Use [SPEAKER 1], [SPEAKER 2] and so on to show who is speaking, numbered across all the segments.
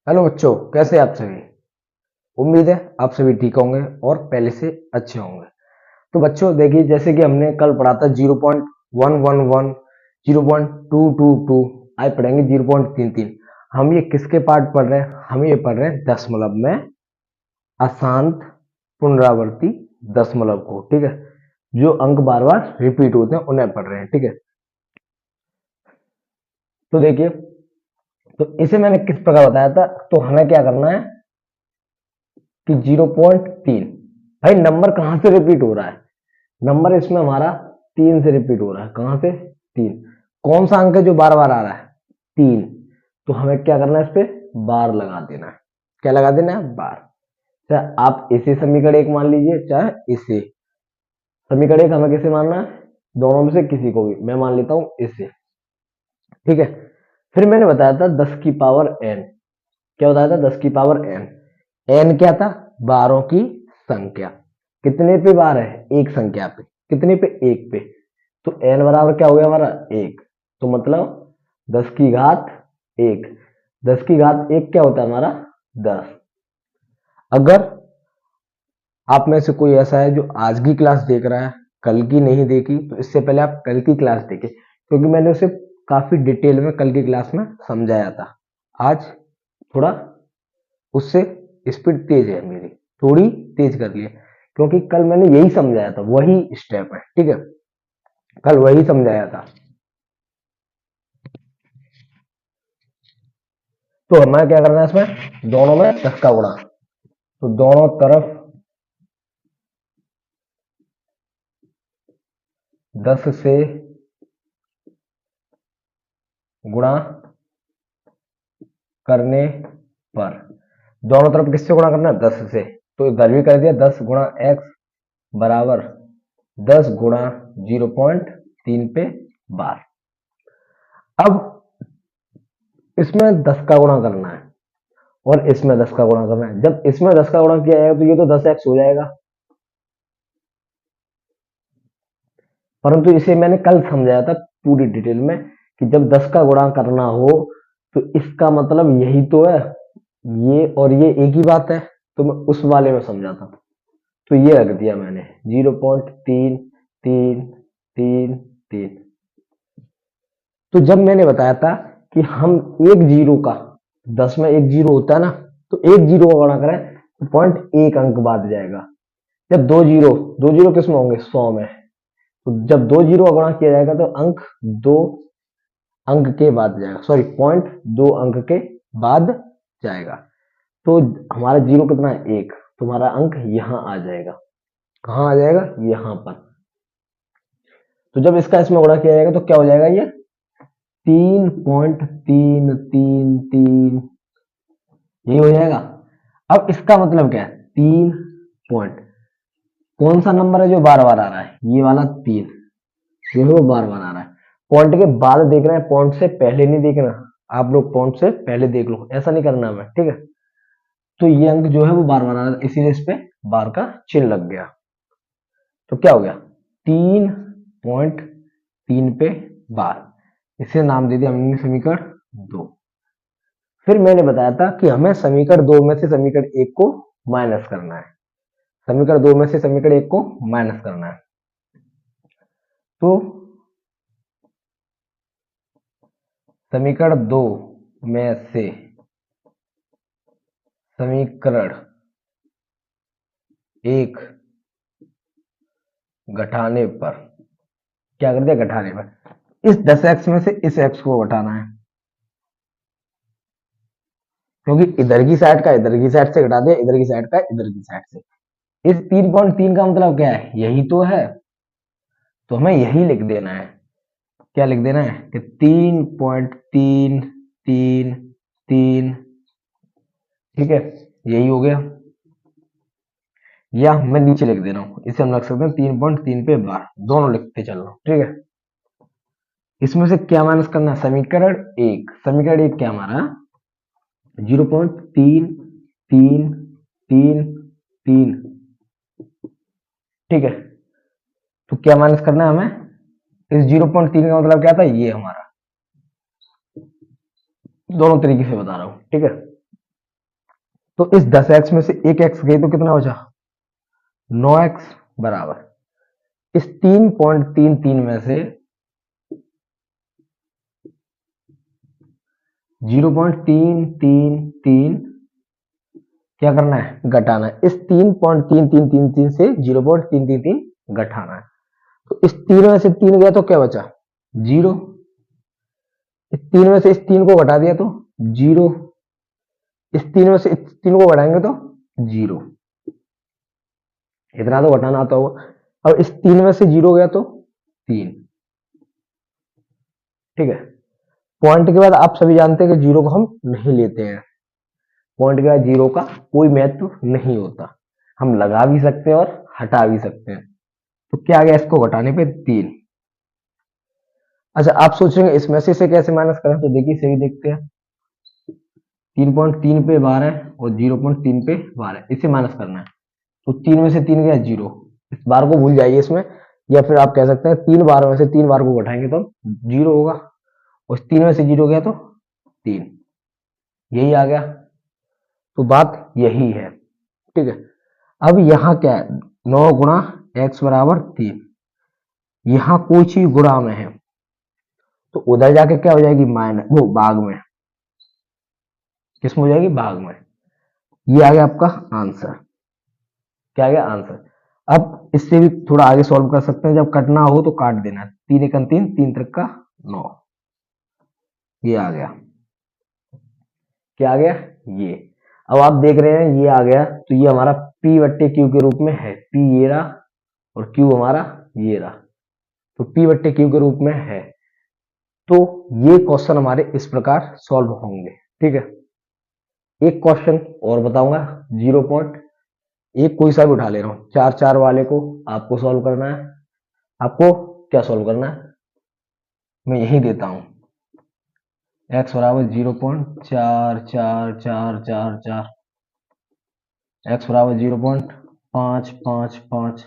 [SPEAKER 1] Hello बच्चों, कैसे हैं आप सभी। उम्मीद है आप सभी ठीक होंगे और पहले से अच्छे होंगे। तो बच्चों देखिए, जैसे कि हमने कल पढ़ा था 0.111, 0.222, आज पढ़ेंगे 0.33। हम ये किसके पार्ट पढ़ रहे हैं? हम ये पढ़ रहे हैं दशमलव में अशांत पुनरावर्ती दशमलव को। ठीक है, जो अंक बार बार रिपीट होते हैं उन्हें पढ़ रहे हैं। ठीक है, तो देखिए, तो इसे मैंने किस प्रकार बताया था। तो हमें क्या करना है कि 0.3, भाई नंबर कहां से रिपीट हो रहा है? नंबर इसमें हमारा 3 से रिपीट हो रहा है। कहां से? 3। कौन सा अंक है जो बार बार आ रहा है? 3। तो हमें क्या करना है, इस पे बार लगा देना है। क्या लगा देना है? बार। चाहे आप इसे समीकरण एक मान लीजिए, चाहे इसे। समीकरण एक हमें किसे मानना है? दोनों में से किसी को भी। मैं मान लेता हूं इसे। ठीक है, फिर मैंने बताया था 10 की पावर n। क्या बताया था? 10 की पावर n। n क्या था? बारों की संख्या। कितने पे बार है? एक संख्या पे। कितने पे? एक पे। तो n बराबर क्या हो गया हमारा? एक। तो मतलब 10 की घात एक। 10 की घात एक क्या होता है हमारा? 10। अगर आप में से कोई ऐसा है जो आज की क्लास देख रहा है, कल की नहीं देखी, तो इससे पहले आप कल की क्लास देखें, क्योंकि मैंने उसे काफी डिटेल में कल की क्लास में समझाया था। आज थोड़ा उससे स्पीड तेज है मेरी, थोड़ी तेज कर ली है, क्योंकि कल मैंने यही समझाया था, वही स्टेप है। ठीक है, कल वही समझाया था। तो हमें क्या करना है, इसमें दोनों में 10 का गुणा। तो दोनों तरफ 10 से गुणा करने पर, दोनों तरफ किससे गुणा करना है? 10 से। तो इधर भी कर दिया 10 गुणा एक्स बराबर 10 गुणा 0.3 पे बार। अब इसमें 10 का गुणा करना है और इसमें 10 का गुणा करना है। जब इसमें 10 का गुणा किया जाएगा तो ये तो 10x हो जाएगा, परंतु इसे मैंने कल समझाया था पूरी डिटेल में कि जब 10 का गुणा करना हो तो इसका मतलब यही तो है, ये और ये एक ही बात है। तो मैं उस वाले में समझाता, तो ये रख दिया मैंने 0.33333। तो जब मैंने बताया था कि हम एक जीरो का, 10 में एक जीरो होता है ना, तो एक जीरो का गुणा करें तो पॉइंट एक अंक बाद जाएगा। जब दो जीरो किस में होंगे? 100 में। तो जब दो जीरो का गुणा किया जाएगा तो अंक दो अंक के बाद जाएगा, सॉरी पॉइंट दो अंक के बाद जाएगा। तो हमारा जीरो कितना है? एक। तुम्हारा अंक यहां आ जाएगा। कहां आ जाएगा? यहां पर। तो जब इसका इसमें गुणा किया जाएगा तो क्या हो जाएगा? ये 3.333, यही हो जाएगा। अब इसका मतलब क्या है? 3 कौन सा नंबर है जो बार बार आ रहा है? ये वाला 3, जो है वो बार बार आ रहा है। पॉइंट के बाद देखना है, पॉइंट से पहले नहीं देखना। आप लोग पॉइंट से पहले देख लो, ऐसा नहीं करना है, ठीक है। तो ये अंक जो है वो बार बार आ रहा है, इसीलिए इस पे बार का चिन्ह लग गया। तो क्या हो गया? 3.3 पे बार। इसे नाम दे दिया हमने समीकरण 2। फिर मैंने बताया था कि हमें समीकरण 2 में से समीकरण 1 को माइनस करना है। समीकरण 2 में से समीकरण 1 को माइनस करना है। तो समीकरण 2 में से समीकरण 1 घटाने पर, क्या कर दिया? घटाने पर इस 10x में से इस x को घटाना है, क्योंकि इधर की साइड का इधर की साइड से घटा दिया, इधर की साइड का इधर की साइड से। इस 3.3 का मतलब क्या है? यही तो है। तो हमें यही लिख देना है। क्या लिख देना है? कि 3.333, ठीक है, यही हो गया। या मैं नीचे लिख दे रहा हूं, इसे हम रख सकते हैं 3.3 पे बार, दोनों लिखते चल रहा हूं, ठीक है। इसमें से क्या माइनस करना है? समीकरण एक क्या हमारा? 0.3333, ठीक है। तो क्या माइनस करना है हमें? इस 0.3 का मतलब क्या था? ये हमारा, दोनों तरीके से बता रहा हूं, ठीक है। तो इस 10x में से एक x गई तो कितना बचा, 9x बराबर इस 3.33 में से 0.333 क्या करना है, घटाना है। इस 3.3333 से 0.333 घटाना है। तो इस 3 में से 3 गया तो क्या बचा, 0। इस 3 में से इस 3 को घटा दिया तो 0। इस 3 में से इस 3 को घटाएंगे तो 0। इतना तो घटाना आता होगा। अब इस 3 में से 0 गया तो 3। ठीक है। पॉइंट के बाद आप सभी जानते हैं कि 0 को हम नहीं लेते हैं। पॉइंट के बाद 0 का कोई महत्व नहीं होता, हम लगा भी सकते हैं और हटा भी सकते हैं। तो क्या आ गया, इसको घटाने पे 3। अच्छा, आप सोचेंगे इसमें से इसे कैसे माइनस करें, तो देखिए इसे भी देखते हैं। 3.3 पे 12 और 0.3 पे 12, इसे माइनस करना है। तो 3 में से 3 गया 0, इस बार को भूल जाइए इसमें। या फिर आप कह सकते हैं 3 बार में से 3 बार को घटाएंगे तो 0 होगा, और 3 में से 0 गया तो 3, यही आ गया। तो बात यही है। ठीक है। अब यहाँ क्या है, 9 गुणा x बराबर 3। यहाँ कोई चीज गुणा में है तो उधर जाके क्या हो जाएगी, माइनस, वो भाग में। किसमें हो जाएगी, भाग में। ये आ गया आपका आंसर। क्या आ गया, आंसर। अब इससे भी थोड़ा आगे सॉल्व कर सकते हैं, जब कटना हो तो काट देना। 3 एकम 3, 3 त्रिक का 9, ये आ गया। क्या आ गया, ये। अब आप देख रहे हैं ये आ गया, तो ये हमारा P बट्टे Q के रूप में है। P ये रहा और Q हमारा ये रहा, तो P बट्टे Q के रूप में है। तो ये क्वेश्चन हमारे इस प्रकार सॉल्व होंगे। ठीक है। एक क्वेश्चन और बताऊंगा, 0 पॉइंट, एक कोई सा भी उठा ले रहा हूं, 4 वाले को आपको सॉल्व करना है। आपको क्या सॉल्व करना है, मैं यही देता हूं। x बराबर 0.4444, x बराबर 0.555,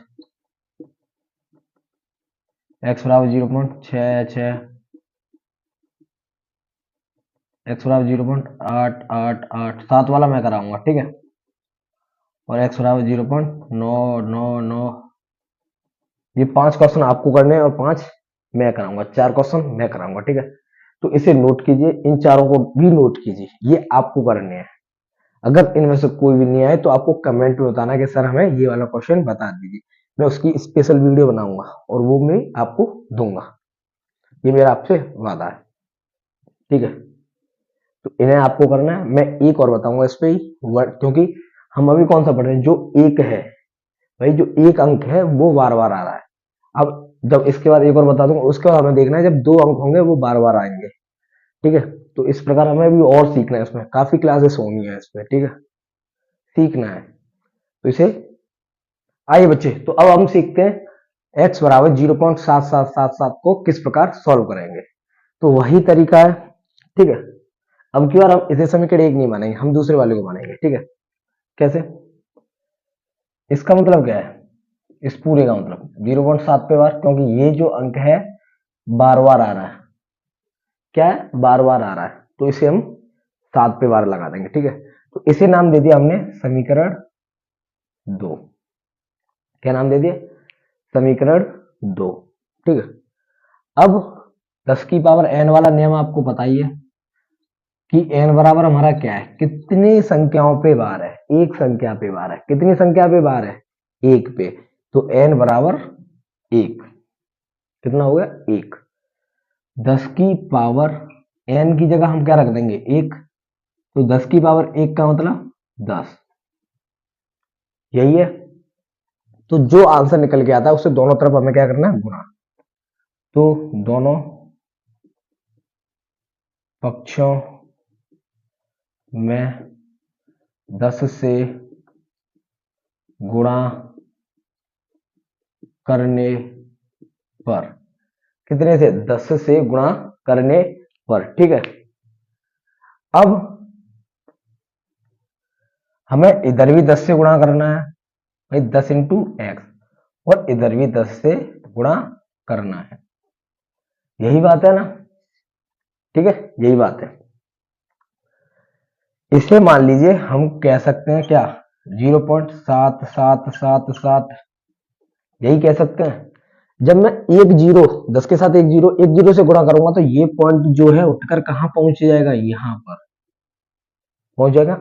[SPEAKER 1] x बराबर 0.66, x बराबर 0.888, 7 वाला मैं कराऊंगा। ठीक है। और x बराबर 0.999, ये 5 क्वेश्चन आपको करने हैं और 5 मैं कराऊंगा, 4 क्वेश्चन मैं कराऊंगा। ठीक है। तो इसे नोट कीजिए, इन चारों को भी नोट कीजिए, ये आपको करने हैं। अगर इनमें से कोई भी नहीं आए तो आपको कमेंट में बताना कि सर हमें ये वाला क्वेश्चन बता दीजिए, मैं उसकी स्पेशल वीडियो बनाऊंगा और वो मैं आपको दूंगा। ये मेरा आपसे वादा है। ठीक है। तो इन्हें आपको करना है। मैं एक और बताऊंगा इस पे ही, क्योंकि हम अभी कौन सा पढ़ रहे हैं, जो एक है भाई, जो एक अंक है वो बार बार आ रहा है। अब जब इसके बाद एक और बता दूंगा, उसके बाद हमें देखना है जब 2 अंक होंगे वो बार बार आएंगे। ठीक है। तो इस प्रकार हमें भी और सीखना है, इसमें काफी क्लासेस होनी है इसमें। ठीक है, सीखना है। तो इसे, आइए बच्चे, तो अब हम सीखते हैं x बराबर 0.7777 को किस प्रकार सॉल्व करेंगे। तो वही तरीका है। ठीक है। अब की बार हम इसे समीकरण 1 नहीं मानेंगे, हम दूसरे वाले को मानेंगे। ठीक है। कैसे, इसका मतलब क्या है, इस पूरे का मतलब 0.7 पे बार, क्योंकि ये जो अंक है बार बार आ रहा है। क्या है, बार बार आ रहा है, तो इसे हम 7 पे बार लगा देंगे। ठीक है। तो इसे नाम दे दिया हमने समीकरण 2। क्या नाम दे दिया, समीकरण 2। ठीक है। अब 10 की पावर n वाला नियम आपको पता ही है कि n बराबर हमारा क्या है, कितनी संख्याओं पे बार है, एक संख्या पे बार है। कितनी संख्या पे बार है, एक पे। तो n बराबर 1, कितना हो गया, 1। 10 की पावर n की जगह हम क्या रख देंगे, 1। तो 10 की पावर 1 का मतलब 10, यही है। तो जो आंसर निकल के आता है उससे दोनों तरफ हमें क्या करना है, गुणा। तो दोनों पक्षों में 10 से गुणा करने पर, कितने से, 10 से गुणा करने पर। ठीक है। अब हमें इधर भी 10 से गुणा करना है भाई, 10 इंटू एक्स, और इधर भी 10 से गुणा करना है। यही बात है ना। ठीक है, यही बात है। इसे मान लीजिए हम कह सकते हैं क्या, 0.7777, यही कह सकते हैं। जब मैं एक जीरो, 10 के साथ एक जीरो से गुणा करूंगा तो ये पॉइंट जो है उठकर कहां पहुंच जाएगा, यहां पर पहुंच जाएगा।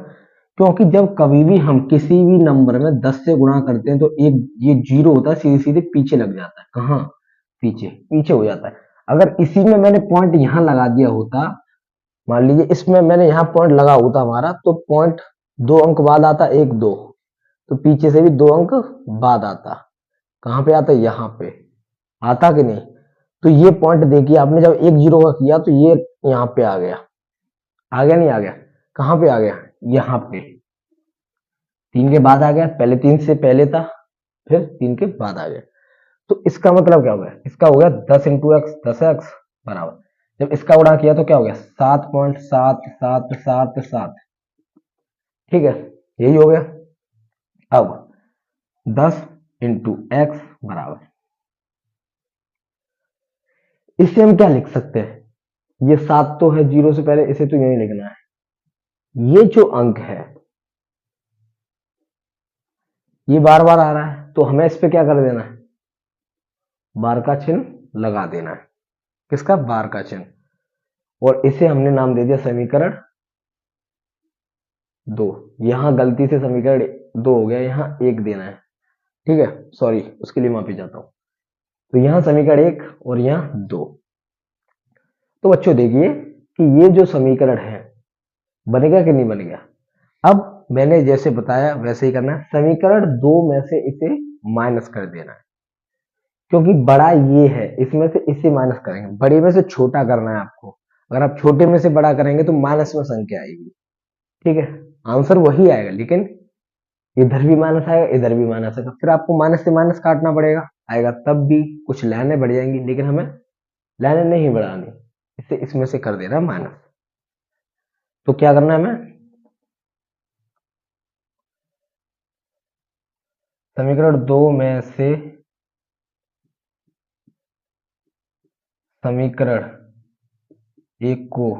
[SPEAKER 1] क्योंकि जब कभी भी हम किसी भी नंबर में 10 से गुणा करते हैं तो एक ये जीरो होता है सीधे सीधे पीछे लग जाता है, कहां, पीछे, पीछे हो जाता है। अगर इसी में मैंने पॉइंट यहां लगा दिया होता, मान लीजिए इसमें मैंने यहाँ पॉइंट लगा होता हमारा, तो पॉइंट 2 अंक बाद आता, 1 2, तो पीछे से भी 2 अंक बाद आता, कहां पे आता, यहाँ पे आता कि नहीं। तो ये पॉइंट देखिए आपने जब एक जीरो का किया तो ये यहाँ पे आ गया, आ गया नहीं आ गया, कहां पे आ गया, यहाँ पे 3 के बाद आ गया, पहले 3 से पहले था, फिर 3 के बाद आ गया। तो इसका मतलब क्या हो गया, इसका हो गया 10 × x, 10x बराबर, जब इसका गुणा किया तो क्या हो गया, 7.7777, ठीक है, यही हो गया। अब 10 × x बराबर, इससे हम क्या लिख सकते हैं, ये 7 तो है जीरो से पहले, इसे तो यही लिखना है। ये जो अंक है ये बार बार आ रहा है, तो हमें इस पे क्या कर देना है, बार का चिन्ह लगा देना है। किसका, बार का चिन्ह। और इसे हमने नाम दे दिया समीकरण 2। यहां गलती से समीकरण 2 हो गया, यहां 1 देना है, ठीक है, सॉरी, उसके लिए माफी चाहता हूं। तो यहां समीकरण 1 और यहां 2। तो बच्चों देखिए कि ये जो समीकरण है बनेगा कि नहीं बनेगा। अब मैंने जैसे बताया वैसे ही करना है, समीकरण 2 में से इसे माइनस कर देना है, क्योंकि बड़ा ये है, इसमें से इसे माइनस करेंगे, बड़े में से छोटा करना है आपको। अगर आप छोटे में से बड़ा करेंगे तो माइनस में संख्या आएगी, ठीक है, आंसर वही आएगा, लेकिन इधर भी माइनस आएगा, इधर भी माइनस आएगा, फिर आपको माइनस से माइनस काटना पड़ेगा, आएगा तब भी कुछ लाइनें बढ़ जाएंगी, लेकिन हमें लाइनें नहीं बढ़ानी, इसे इसमें से कर देना माइनस। तो क्या करना है हमें, समीकरण 2 में से समीकरण 1 को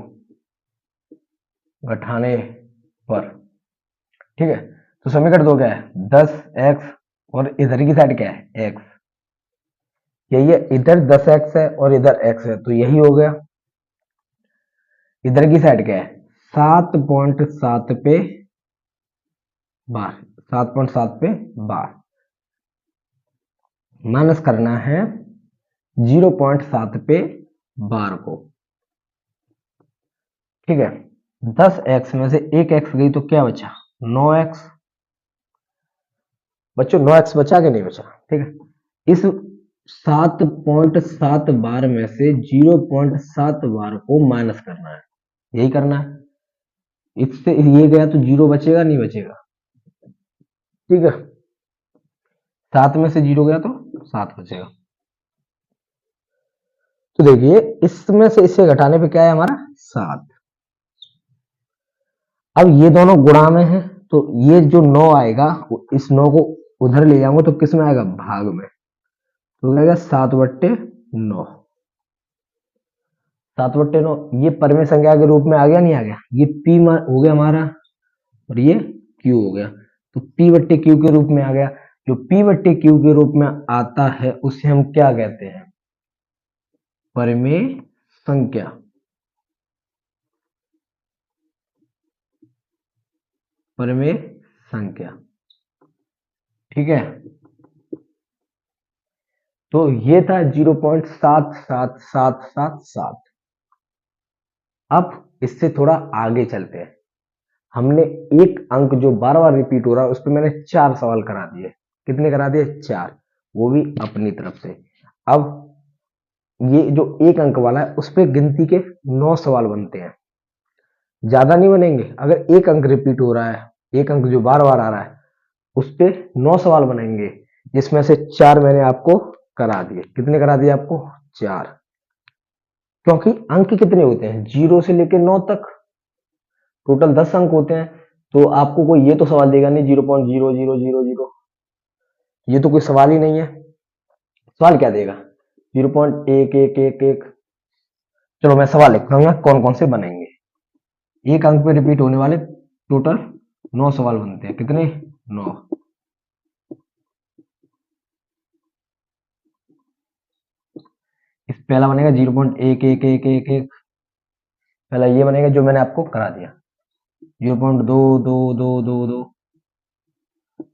[SPEAKER 1] घटाने पर, ठीक है, तो समीकरण 2 क्या है, 10x, और इधर की साइड क्या है, x, यही है, इधर 10x है और इधर x है, तो यही हो गया। इधर की साइड क्या है, 7.7 पे बार, 7.7 पे बार, माइनस करना है 0.7 पे बार को, ठीक है। 10x में से एक x गई तो क्या बचा, 9x, बच्चों 9x बचा कि नहीं बचा, ठीक है। इस 7.7 बार में से 0.7 बार को माइनस करना है, यही करना है। इससे ये गया तो 0 बचेगा नहीं बचेगा, ठीक है, 7 में से 0 गया तो 7 बचेगा। तो देखिए इसमें से इससे घटाने पे क्या है हमारा, 7। अब ये दोनों गुणा में है, तो ये जो 9 आएगा इस 9 को उधर ले जाऊंगा तो किस में आएगा, भाग में, तो आएगा 7/9, 7/9, ये परमेय संख्या के रूप में आ गया नहीं आ गया, ये p हो गया हमारा और ये q हो गया, तो p/q के रूप में आ गया। जो p/q के रूप में आता है उसे हम क्या कहते हैं, परमेय संख्या, परमेय संख्या, ठीक है। तो ये था 0.77777। अब इससे थोड़ा आगे चलते हैं। हमने एक अंक जो बार बार रिपीट हो रहा है उस पर मैंने 4 सवाल करा दिए, कितने करा दिए, 4, वो भी अपनी तरफ से। अब ये जो एक अंक वाला है उस पर गिनती के 9 सवाल बनते हैं, ज्यादा नहीं बनेंगे। अगर एक अंक रिपीट हो रहा है, एक अंक जो बार बार आ रहा है उस पे 9 सवाल बनेंगे, जिसमें से 4 मैंने आपको करा दिए। कितने करा दिए आपको, 4, क्योंकि अंक कितने होते हैं, 0 से लेकर 9 तक, टोटल 10 अंक होते हैं। तो आपको कोई ये तो सवाल देगा नहीं 0.0000, ये तो कोई सवाल ही नहीं है। सवाल क्या देगा, 0.1111। चलो मैं सवाल लिखता हूँ कौन कौन से बनेंगे, एक अंक पे रिपीट होने वाले टोटल 9 सवाल बनते हैं। कितने? 9। इस पहला बनेगा 0.1111, पहला ये बनेगा जो मैंने आपको करा दिया, 0.2222,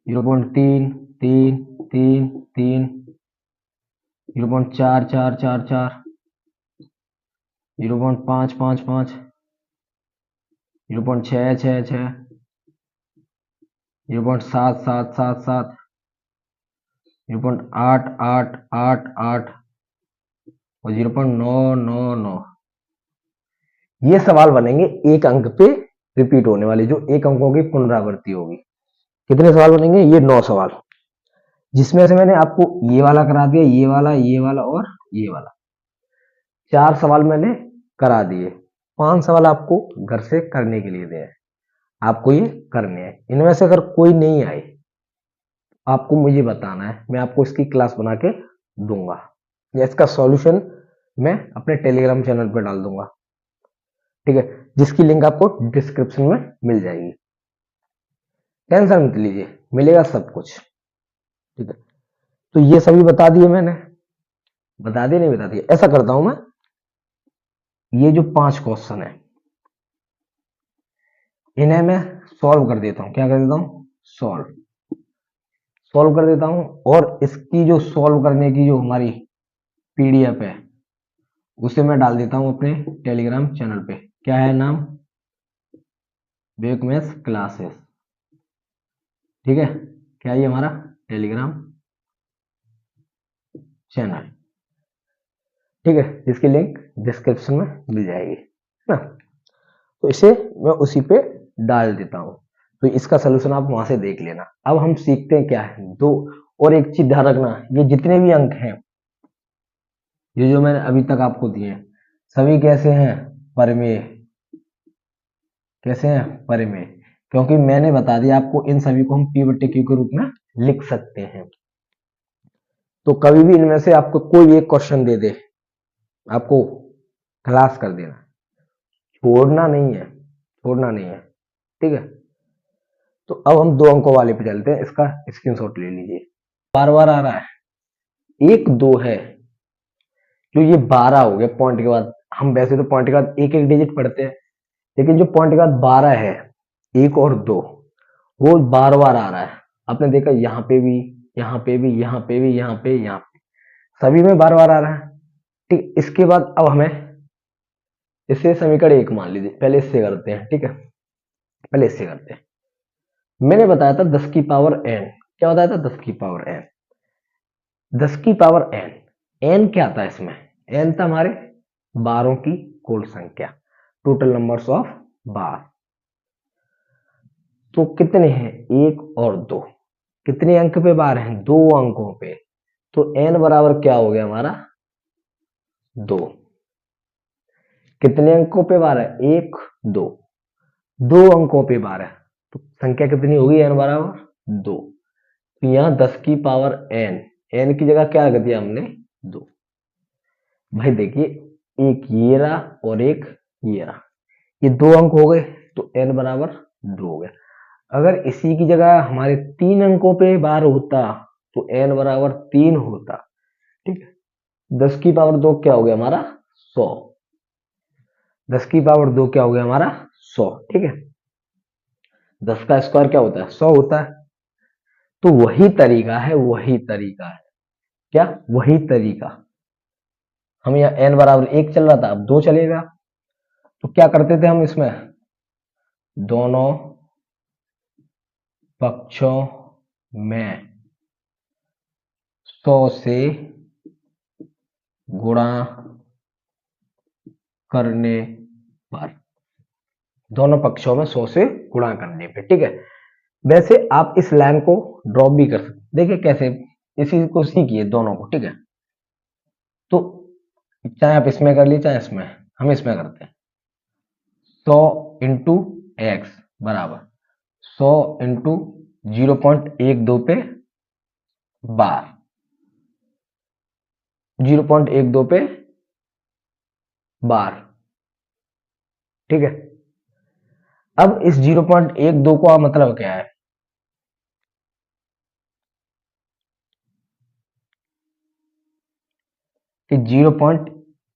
[SPEAKER 1] 0.3333, 0.4444, 0.555, 0.666, 0.7777, 0.8888 और 0.999। ये सवाल बनेंगे एक अंक पे रिपीट होने वाले, जो एक अंकों की पुनरावृत्ति होगी। कितने सवाल बनेंगे? ये 9 सवाल, जिसमें से मैंने आपको ये वाला करा दिया, ये वाला और ये वाला। 4 सवाल मैंने करा दिए, 5 सवाल आपको घर से करने के लिए दिए हैं, आपको ये करने हैं। इनमें से अगर कोई नहीं आए आपको मुझे बताना है, मैं आपको इसकी क्लास बना के दूंगा, या इसका सॉल्यूशन मैं अपने टेलीग्राम चैनल पर डाल दूंगा, ठीक है, जिसकी लिंक आपको डिस्क्रिप्शन में मिल जाएगी। टेंशन मत लीजिए, मिलेगा सब कुछ, ठीक है। तो ये सभी बता दिए मैंने, बता दिए नहीं बता दिए? ऐसा करता हूं मैं, ये जो 5 क्वेश्चन है इन्हें मैं सॉल्व कर देता हूं। क्या कर देता हूं? सॉल्व कर देता हूं, और इसकी जो सॉल्व करने की जो हमारी पीडीएफ है उसे मैं डाल देता हूं अपने टेलीग्राम चैनल पे। क्या है नाम? विवेक मैथ्स क्लासेस, ठीक है। क्या ये हमारा टेलीग्राम चैनल, ठीक है, जिसकी लिंक डिस्क्रिप्शन में मिल जाएगी, है ना। तो इसे मैं उसी पे डाल देता हूं, तो इसका सलूशन आप वहां से देख लेना। अब हम सीखते हैं क्या है दो, और एक चीज ध्यान रखना, ये जितने भी अंक हैं ये जो मैंने अभी तक आपको दिए सभी कैसे हैं? परिमेय। कैसे हैं? परिमेय, क्योंकि मैंने बता दिया आपको इन सभी को हम पी बटे क्यू के रूप में लिख सकते हैं। तो कभी भी इनमें से आपको कोई एक क्वेश्चन दे दे, आपको खलास कर देना, छोड़ना नहीं है, छोड़ना नहीं है, ठीक है। तो अब हम 2 अंकों वाले पे चलते हैं, इसका स्क्रीनशॉट ले लीजिए। बार बार आ रहा है 1 2 है, जो ये 12 हो गया पॉइंट के बाद। हम वैसे तो पॉइंट के बाद एक एक डिजिट पढ़ते हैं, लेकिन जो पॉइंट के बाद 12 है 1 और 2, वो बार बार आ रहा है। आपने देखा यहाँ पे भी, यहाँ पे भी, यहाँ पे भी, यहाँ पे, यहाँ पे, सभी में बार बार आ रहा है, ठीक। इसके बाद अब हमें इसे समीकरण 1 मान लीजिए, पहले इससे करते हैं, ठीक है, पहले इससे करते हैं। मैंने बताया था 10 की पावर n, क्या बताया था? 10 की पावर n, 10 की पावर n, n क्या था इसमें? n था हमारे बारों की कुल संख्या, टोटल नंबर्स ऑफ बार। तो कितने हैं? 1 और 2, कितने अंक पे बार हैं? 2 अंकों पे, तो n बराबर क्या हो गया हमारा? 2। कितने अंकों पे बार है? 1 2, 2 अंकों पे बार है, तो संख्या कितनी होगी? n बराबर 2। तो यहाँ 10 की पावर n, n की जगह क्या रख दिया हमने? 2। भाई देखिए, एक ये रहा और एक ये रहा, ये 2 अंक हो गए, तो n बराबर 2 हो गया। अगर इसी की जगह हमारे 3 अंकों पे बार होता तो n बराबर 3 होता, ठीक है। 10 की पावर 2 क्या हो गया हमारा? 100। 10 की पावर 2 क्या हो गया हमारा? 100, ठीक है। 10 का स्क्वायर क्या होता है? 100 होता है। तो वही तरीका है, वही तरीका है, क्या? वही तरीका। हम यहाँ n बराबर 1 चल रहा था, अब 2 चलेगा। तो क्या करते थे हम इसमें? दोनों पक्षों में 100 से गुणा करने पर, दोनों पक्षों में 100 से गुणा करने पे, ठीक है। वैसे आप इस लाइन को ड्रॉप भी कर सकते, देखिए कैसे, इसी को सीखिए दोनों को, ठीक है। तो चाहे आप इसमें कर लीजिए चाहे इसमें, हम इसमें करते हैं। 100 इंटू एक्स बराबर 100 इंटू 0.12 पे बार, 0.12 पे बार, ठीक है। अब इस 0.12 का मतलब क्या है? कि 0.12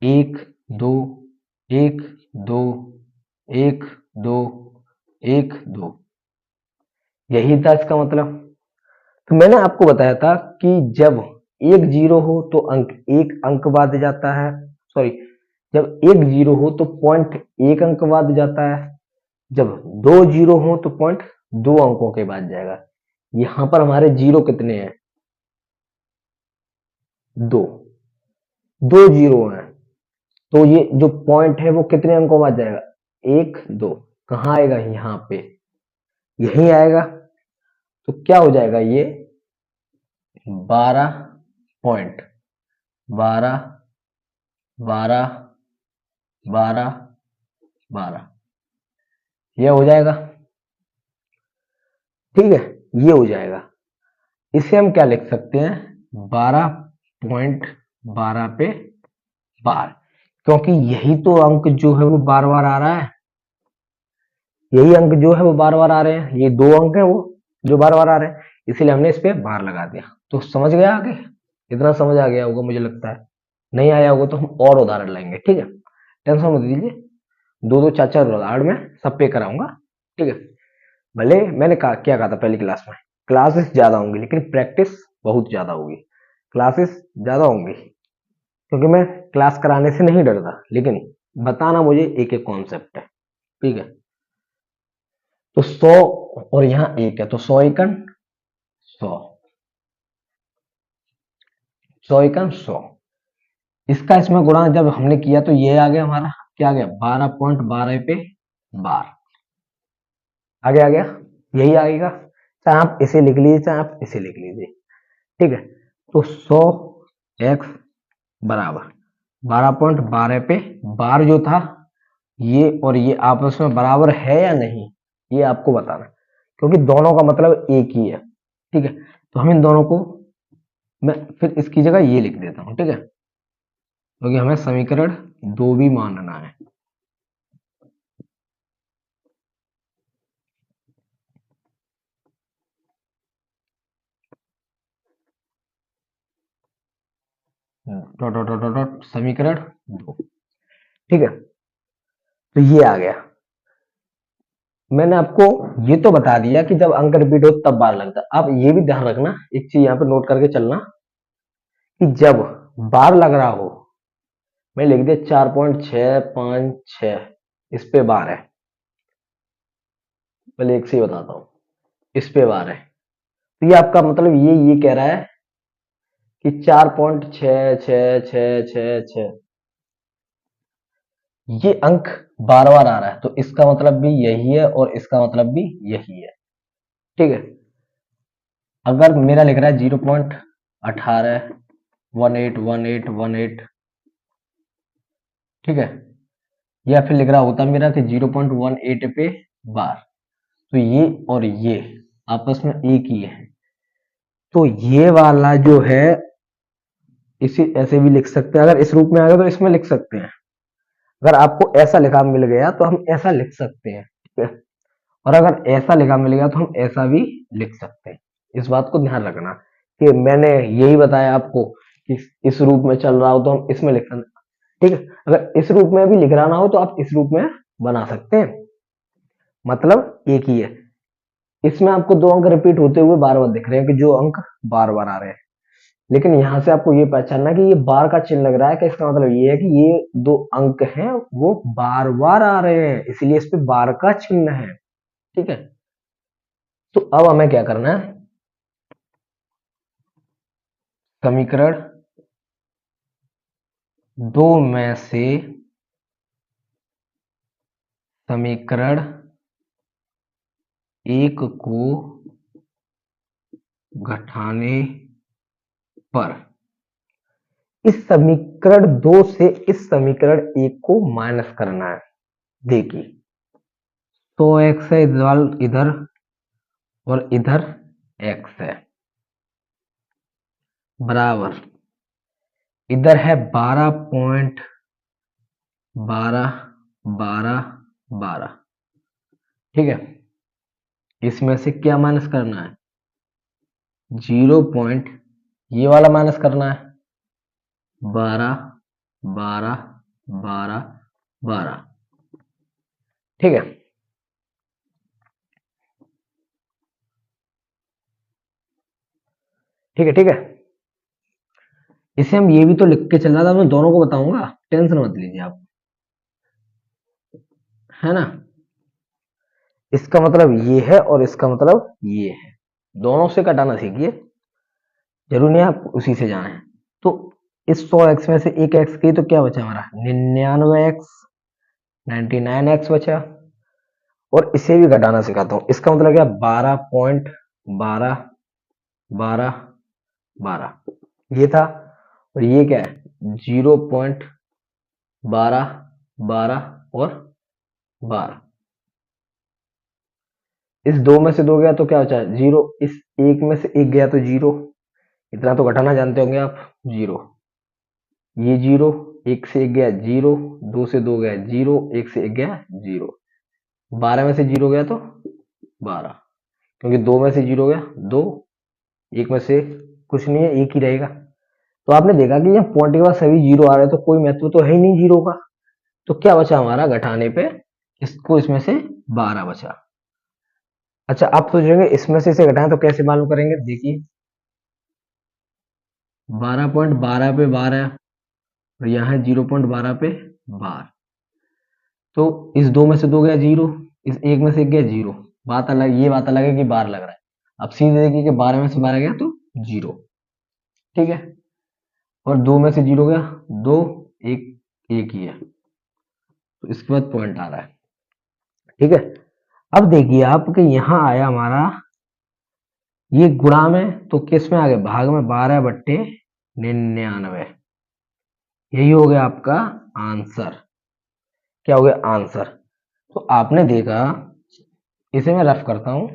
[SPEAKER 1] 1 2 1 2 1 2, यही था इसका मतलब। तो मैंने आपको बताया था कि जब एक जीरो हो तो अंक एक अंक बाद जाता है, सॉरी, जब एक जीरो हो तो पॉइंट एक अंक बाद जाता है, जब दो जीरो हो तो पॉइंट दो अंकों के बाद जाएगा। यहां पर हमारे जीरो कितने हैं? दो, दो जीरो हैं, तो ये जो पॉइंट है वो कितने अंकों बाद जाएगा? एक दो। कहाँ आएगा? यहाँ पे, यही आएगा। तो क्या हो जाएगा ये? 12 12 12 12 12, ये हो जाएगा। ठीक है, ये हो जाएगा। इसे हम क्या लिख सकते हैं? 12.12 पे बार, क्योंकि यही तो अंक जो है वो बार बार आ रहा है, यही अंक जो है वो बार बार आ रहे हैं, ये दो अंक है वो जो बार बार आ रहे हैं, इसीलिए हमने इस पे बार लगा दिया। तो समझ गया आगे? इतना समझ आ गया होगा मुझे लगता है। नहीं आया होगा तो हम और उदाहरण लेंगे, ठीक है, टेंशन मत लीजिए। दो दो चार चार उदाहरण में सब पे कराऊंगा, ठीक है। भले मैंने कहा क्या कहा था पहली क्लास में, क्लासेस ज्यादा होंगी लेकिन प्रैक्टिस बहुत ज्यादा होगी। क्लासेस ज्यादा होंगी क्योंकि मैं क्लास कराने से नहीं डरता, लेकिन बताना मुझे एक एक कॉन्सेप्ट है, ठीक है। तो 100 और यहाँ एक है, तो 100 एकन 100, 100 एकन 100, इसका इसमें गुणा जब हमने किया तो ये आ गया हमारा, क्या आ गया? 12.12 पे बार, आ गया, यही आएगा। चाहे आप इसे लिख लीजिए चाहे आप इसे लिख लीजिए, ठीक है। तो 100 एक्स बराबर 12.12 पे बार जो था, ये और ये आपस में बराबर है या नहीं, ये आपको बताना, क्योंकि दोनों का मतलब एक ही है, ठीक है। तो हम इन दोनों को, मैं फिर इसकी जगह ये लिख देता हूं, ठीक है, क्योंकि हमें समीकरण दो भी मानना है। Dot dot dot dot dot समीकरण दो, ठीक है। तो ये आ गया। मैंने आपको ये तो बता दिया कि जब अंक रिपीट हो तब बार लगता है। आप ये भी ध्यान रखना, एक चीज यहाँ पे नोट करके चलना, कि जब बार लग रहा हो, मैं लिख दिया 4.656, इस पे बार है, पहले एक से ही बताता हूँ, इस पे बार है, तो ये आपका मतलब ये कह रहा है कि 4.66666, ये अंक बार बार आ रहा है, तो इसका मतलब भी यही है और इसका मतलब भी यही है, ठीक है। अगर मेरा लिख रहा है 0.18 181818, ठीक है, या फिर लिख रहा होता मेरा कि 0.18 पे बार, तो ये और ये आपस में एक ही है, तो ये वाला जो है इसे ऐसे भी लिख सकते हैं। अगर इस रूप में आ गया तो इसमें लिख सकते हैं, अगर आपको ऐसा लिखा मिल गया तो हम ऐसा लिख सकते हैं, ठीक है। और अगर ऐसा लिखा मिल गया तो हम ऐसा भी लिख सकते हैं। इस बात को ध्यान रखना कि मैंने यही बताया आपको कि इस रूप में चल रहा हो तो हम इसमें लिख सकते हैं, ठीक है। अगर इस रूप में भी लिख रहा ना हो तो आप इस रूप में बना सकते हैं, मतलब एक ही है। इसमें आपको दो अंक रिपीट होते हुए बार बार दिख रहे हैं कि जो अंक बार बार आ रहे हैं, लेकिन यहां से आपको ये पहचानना है कि ये बार का चिन्ह लग रहा है कि इसका मतलब ये है कि ये दो अंक हैं वो बार बार आ रहे हैं, इसलिए इस पे बार का चिन्ह है, ठीक है। तो अब हमें क्या करना है? समीकरण दो में से समीकरण एक को घटाने पर इस समीकरण दो से इस समीकरण एक को माइनस करना है। देखिए, तो एक्स है इधर और इधर एक्स है, बराबर इधर है 12.12 12 12, ठीक है, इसमें से क्या माइनस करना है, 0. ये वाला माइनस करना है, 12 12 12 12। ठीक है, ठीक है, ठीक है। इसे हम ये भी तो लिख के चल रहा था, मैं दोनों को बताऊंगा, टेंशन मत लीजिए आप, है ना। इसका मतलब ये है और इसका मतलब ये है, दोनों से घटाना सीखिए, जरूरी नहीं आप उसी से जाना है। तो इस 100x में से एक x की तो क्या बचा हमारा, 99x, 99x बचा। और इसे भी घटाना सिखाता हूं, इसका मतलब क्या, 12.12 12 12 ये था। और ये क्या है, 0.12 12 और 12। इस दो में से दो गया तो क्या बचा, जीरो। इस एक में से एक गया तो जीरो, इतना तो घटाना जानते होंगे आप, जीरो। ये जीरो, एक से एक गया जीरो, दो से दो गया जीरो, एक से एक गया जीरो। 12 में से जीरो गया तो 12, क्योंकि दो में से जीरो गया दो, एक में से कुछ नहीं है, एक ही रहेगा। तो आपने देखा कि जब पॉइंट के बाद सभी जीरो आ रहे हैं तो कोई महत्व तो है ही नहीं जीरो का। तो क्या बचा हमारा घटाने पे, इसको इसमें से 12 बचा। अच्छा, आप सोचेंगे इसमें से इसे घटाएं तो कैसे मालूम करेंगे, देखिए 12.12 पे 12 और यहाँ है 0.12 पे 12। तो इस दो में से दो गया जीरो, इस एक में से एक गया जीरो। बात अलग, ये बात अलग है कि 12 लग रहा है। अब सीधे देखिए कि 12 में से 12 गया तो जीरो। ठीक है, और दो में से जीरो गया दो, एक एक ही है, तो इसके बाद पॉइंट आ रहा है। ठीक है, अब देखिए आपके यहाँ आया हमारा ये गुणा में, तो किस में आ गया, भाग में, 12/99। यही हो गया आपका आंसर। क्या हो गया, आंसर। तो आपने देखा, इसे मैं रफ करता हूं,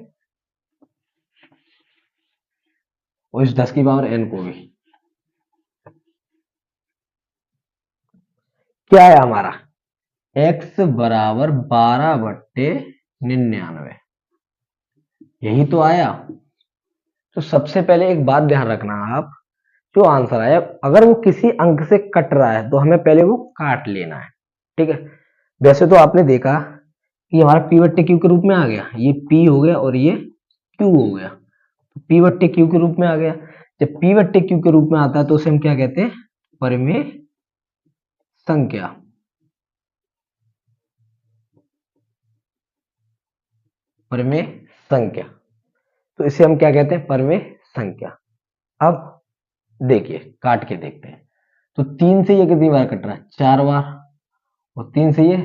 [SPEAKER 1] और इस 10 की पावर n को भी, क्या है हमारा, x बराबर 12/99, यही तो आया। तो सबसे पहले एक बात ध्यान रखना आप, जो आंसर आया अगर वो किसी अंक से कट रहा है तो हमें पहले वो काट लेना है। ठीक है, वैसे तो आपने देखा कि हमारा p बट्टे क्यू के रूप में आ गया, ये p हो गया और ये q हो गया, तो p बट्टे क्यू के रूप में आ गया। जब p बट्टे क्यू के रूप में आता है तो उसे हम क्या कहते हैं, परिमेय संख्या। परिमेय संख्या, तो इसे हम क्या कहते हैं, परिमेय संख्या। अब देखिए काट के देखते हैं, तो 3 से ये कितनी बार कट रहा है, 4 बार, और 3 से ये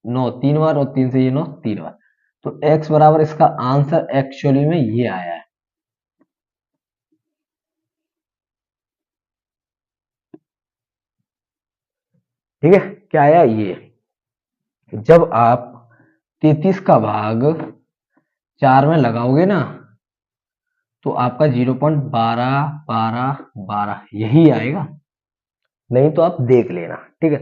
[SPEAKER 1] 9 3 बार, और 3 से ये 9 3 बार। तो x बराबर, इसका आंसर एक्चुअली में ये आया है। ठीक है, क्या आया ये, जब आप 33 का भाग 4 में लगाओगे ना, तो आपका 0.12 12 12 यही आएगा, नहीं तो आप देख लेना। ठीक है,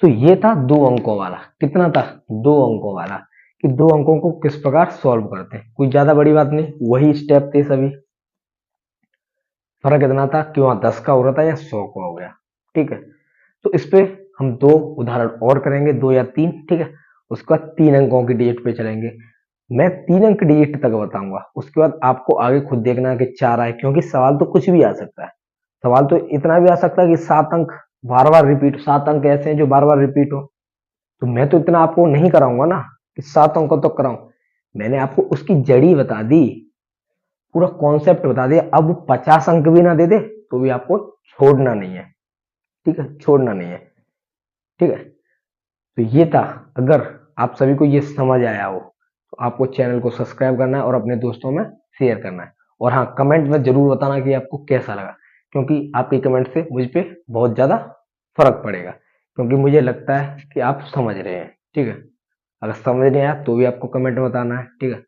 [SPEAKER 1] तो ये था 2 अंकों वाला, कितना था, 2 अंकों वाला, कि 2 अंकों को किस प्रकार सॉल्व करते हैं। कोई ज्यादा बड़ी बात नहीं, वही स्टेप थे सभी, फर्क इतना था कि वहां 10 का हो रहा था या 100 का हो गया। ठीक है, तो इस पे हम 2 उदाहरण और करेंगे, 2 या 3। ठीक है, उसके बाद 3 अंकों की डिजिट पे चलेंगे, मैं 3 अंक डिजिट तक बताऊंगा, उसके बाद आपको आगे खुद देखना है कि 4 आए, क्योंकि सवाल तो कुछ भी आ सकता है। सवाल तो इतना भी आ सकता है कि 7 अंक बार बार रिपीट, 7 अंक ऐसे हैं जो बार बार रिपीट हो। तो मैं तो इतना आपको नहीं कराऊंगा ना कि 7 अंकों तक कराऊं, मैंने आपको उसकी जड़ी बता दी, पूरा कॉन्सेप्ट बता दिया। अब 50 अंक भी ना दे दे तो भी आपको छोड़ना नहीं है। ठीक है, छोड़ना नहीं है। ठीक है, तो ये था, अगर आप सभी को ये समझ आया हो तो आपको चैनल को सब्सक्राइब करना है और अपने दोस्तों में शेयर करना है। और हाँ, कमेंट में जरूर बताना कि आपको कैसा लगा, क्योंकि आपके कमेंट से मुझ पे बहुत ज्यादा फर्क पड़ेगा, क्योंकि मुझे लगता है कि आप समझ रहे हैं। ठीक है, अगर समझ नहीं आया तो भी आपको कमेंट में बताना है। ठीक है,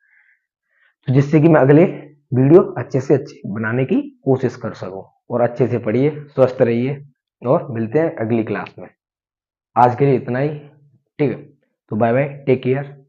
[SPEAKER 1] तो जिससे कि मैं अगले वीडियो अच्छे से अच्छे बनाने की कोशिश कर सकूं। और अच्छे से पढ़िए, स्वस्थ रहिए, और मिलते हैं अगली क्लास में। आज के लिए इतना ही। ठीक है, तो बाय बाय, टेक केयर।